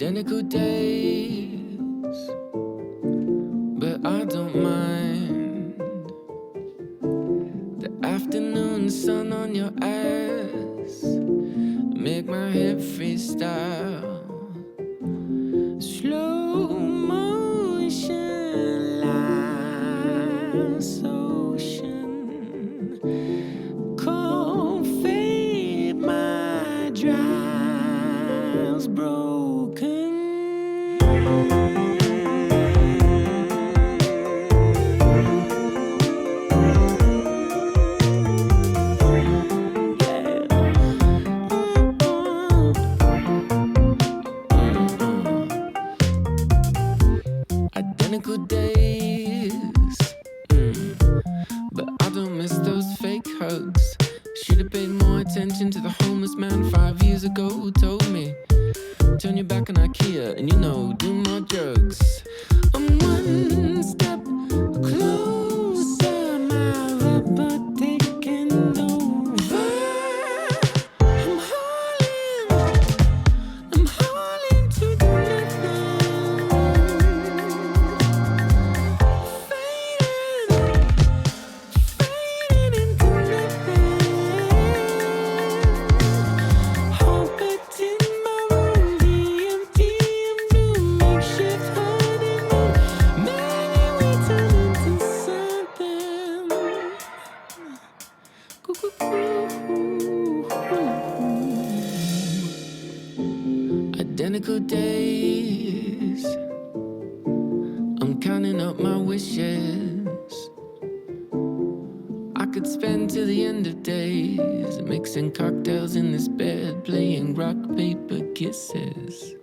Identical days, but I don't mind. The afternoon sun on your ass make my head freestyle. Slow motion, last ocean, cold fade, my drive's broken. Identical days, but I don't miss those fake hugs. Should've paid more attention to the homeless man 5 years ago who told me, turn your back on IKEA and do more drugs. I'm one step closer, my rubber taking over. I'm hauling to the nothing. Fading into nothing. Orbiting my room, DMT and blue, makeshift honeymoon. Maybe we turn into something. Identical days, I'm counting up my wishes. I could spend till the end of days mixing cocktails in this bed, playing rock, paper, kisses.